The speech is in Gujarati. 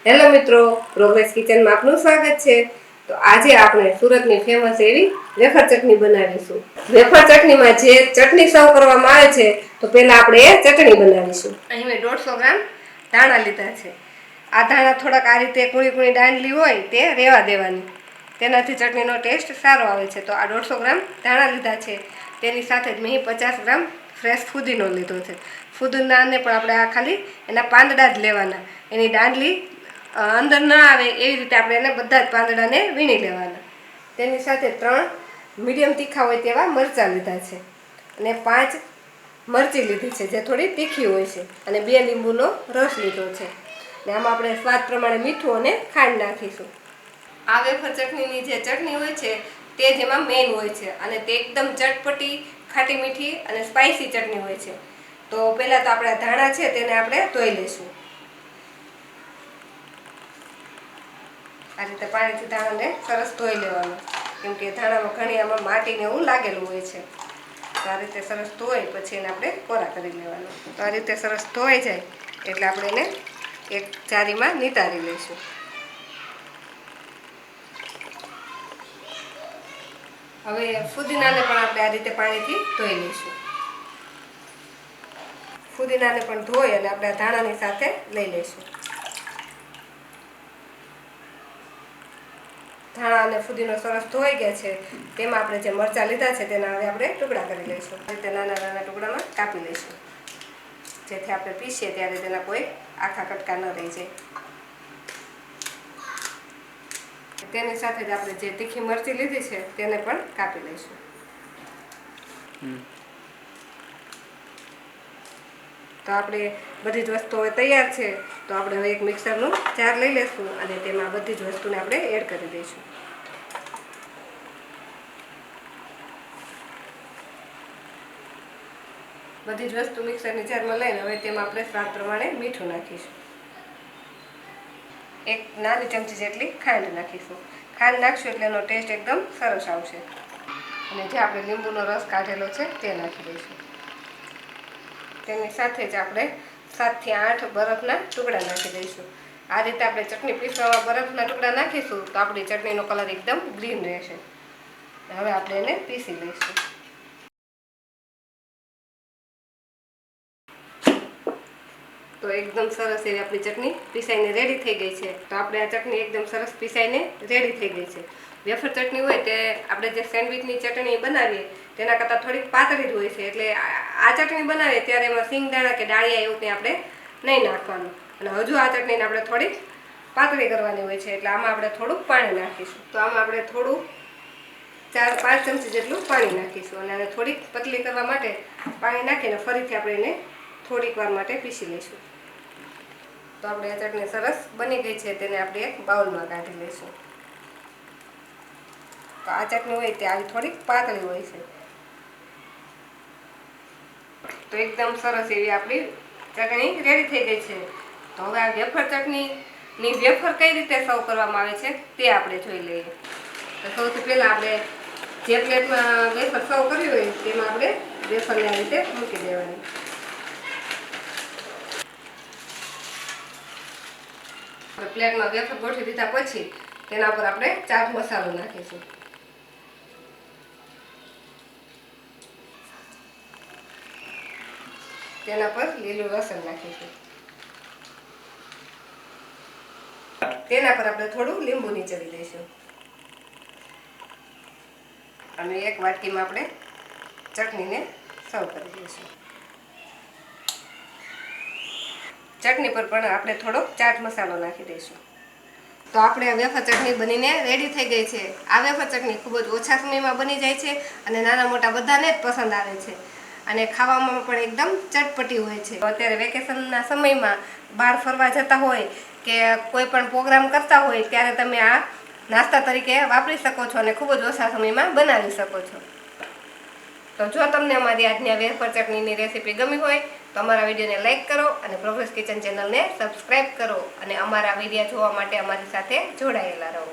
હેલો મિત્રો, પ્રોગ્રેસ કિચનમાં આપનું સ્વાગત છે। તો આજે આપણે સુરતની ફેમસ એવી વેફર ચટણી બનાવીશું। વેફર ચટણીમાં જે ચટણી સર્વ કરવામાં આવે છે તો પહેલા આપણે એ ચટણી બનાવીશું। અહીં મેં 150 ગ્રામ ધાણા લીધા છે। આ ધાણા થોડાક આ રીતે કુણી કુણી દાંડલી હોય તે રેવા દેવાની, તેનાથી ચટણીનો ટેસ્ટ સારો આવે છે। તો આ 150 ગ્રામ ધાણા લીધા છે, તેની સાથે જ મેં 50 ગ્રામ ફ્રેશ ફુદીનો લીધો છે। ફુદીનાને પણ આપણે આ ખાલી એના પાંદડા જ લેવાના, એની દાંડલી અંદર ના આવે એવી રીતે આપણે એને બધા જ પાંદડાને વીણી લેવાના। તેની સાથે 3 મીડિયમ તીખા હોય તેવા મરચાં લીધા છે અને 5 મરચી લીધી છે જે થોડી તીખી હોય છે, અને 2 લીંબુનો રસ લીધો છે। ને આમાં આપણે સ્વાદ પ્રમાણે મીઠું અને ખાંડ નાખીશું। આ વેફર ચટણીની જે ચટણી હોય છે તે જ એમાં મેઇન હોય છે, અને તે એકદમ ચટપટી, ખાટી મીઠી અને સ્પાઇસી ચટણી હોય છે। તો પહેલાં તો આપણા ધાણા છે તેને આપણે ધોઈ લઈશું। આ રીતે પાણીથી ધાણાને સરસ ધોઈ લેવાનું, કેમ કે ધાણામાં ઘણી આમાં માટીને એવું લાગેલું હોય છે। તો આ રીતે સરસ ધોઈ પછી એને આપણે કોરા કરી લેવાનું। તો આ રીતે સરસ ધોઈ જાય એટલે આપણે એને એક જારીમાં નિતારી લઈશું। હવે ફુદીનાને પણ આપણે આ રીતે પાણીથી ધોઈ લઈશું। ફુદીનાને પણ ધોઈ અને આપણે ધાણાની સાથે લઈ લઈશું। ધાણા અને ફુદીનો સરસ ધોઈ ગયા છે, તેમાં આપણે જે મરચાં લીધા છે તેના હવે આપણે ટુકડા કરી લઈશું। આ રીતે નાના નાના ટુકડામાં કાપી લઈશું, જેથી આપણે પીસીએ ત્યારે તેના કોઈ આખા કટકા ન રહી જાય। તેની સાથે જ આપણે જે તીખી મરચી લીધી છે તેને પણ કાપી લઈશું। તો આપણે બધી જ વસ્તુઓ તૈયાર છે, તો આપણે હવે એક મિક્સરનું જાર લઈ લઈશું અને તેમાં બધી જ વસ્તુને આપણે એડ કરી દઈશું। બધી જ વસ્તુ મિક્સરની જારમાં લઈને હવે તેમાં આપણે સ્વાદ પ્રમાણે મીઠું નાખીશું। એક નાની ચમચી જેટલી ખાંડ નાખીશું। ખાંડ નાખશું એટલે એનો ટેસ્ટ એકદમ સરસ આવશે। અને જે આપણે લીંબુનો રસ કાઢેલો છે તે નાખી દઈશું। તેની સાથે જ આપણે 7 થી 8 બરફના ટુકડા નાખી દઈશું। આ રીતે આપણે ચટણી પીસવામાં બરફના ટુકડા નાખીશું તો આપણી ચટણીનો કલર એકદમ ગ્રીન રહેશે। હવે આપણે એને પીસી લઈશું। તો એકદમ સરસ એવી આપણી ચટણી પીસાઈને રેડી થઈ ગઈ છે। તો આપણે આ ચટણી એકદમ સરસ પીસાઈને રેડી થઈ ગઈ છે। વેફર ચટણી હોય તે આપણે જે સેન્ડવિચની ચટણી બનાવીએ તેના કરતાં થોડીક પાતળી જ હોય છે, એટલે આ ચટણી બનાવીએ ત્યારે એમાં સિંગદાણા કે ડાળિયા એવું કંઈ આપણે નહીં નાખવાનું, અને હજુ આ ચટણીને આપણે થોડીક પાતળી કરવાની હોય છે, એટલે આમાં આપણે થોડુંક પાણી નાખીશું। તો આમાં આપણે થોડું 4-5 ચમચી જેટલું પાણી નાખીશું, અને આને થોડીક પતલી કરવા માટે પાણી નાખીને ફરીથી આપણે એને થોડીક વાર માટે પીસી લઈશું। તો આપણે આ ચટણી સરસ બની ગઈ છે, તેને આપણે એક બાઉલમાં કાઢી લઈશું। તો આ ચટણી હોય તે આવી થોડીક પાતળી હોય છે। તો એકદમ સરસ એવી આપણી ચટણી રેડી થઈ ગઈ છે। તો હવે આ વેફર ચટણીની વેફર કઈ રીતે સર્વ કરવામાં આવે છે તે આપણે જોઈ લઈએ। તો સૌથી પહેલાં આપણે જે પ્લેટમાં વેફર સર્વ કર્યું હોય તેમાં આપણે વેફરને આ રીતે મૂકી દેવાની। પ્લેટમાં વેફર ગોઠવી દીધા પછી તેના પર આપણે ચાટ મસાલો નાખીશું। તેના પર લીલું લસણ નાખીશું। તેના પર આપણે થોડું લીંબુ નીચોવી દઈશું, અને એક વાટકીમાં આપણે ચટણીને સર્વ કરી દઈશું। ચટણી પર પણ આપણે થોડો ચાટ મસાલો નાખી દઈશું। તો આપણે આ વેફર ચટણી બનીને રેડી થઈ ગઈ છે। આ વેફર ચટણી ખૂબ જ ઓછા સમયમાં બની જાય છે, અને નાના મોટા બધાને જ પસંદ આવે છે, અને ખાવામાં પણ એકદમ ચટપટી હોય છે। અત્યારે વેકેશનના સમયમાં બહાર ફરવા જતા હોય કે કોઈ પણ પ્રોગ્રામ કરતા હોય ત્યારે તમે આ નાસ્તા તરીકે વાપરી શકો છો, અને ખૂબ જ ઓછા સમયમાં બનાવી શકો છો। તો જો તમને અમારી આજની આ વેફર ચટણીની રેસીપી ગમી હોય તો અમારા વિડીયોને લાઇક કરો, અને પ્રોગ્રેસ કિચન ચેનલને સબસ્ક્રાઈબ કરો, અને અમારા વિડીયો જોવા માટે અમારી સાથે જોડાયેલા રહો।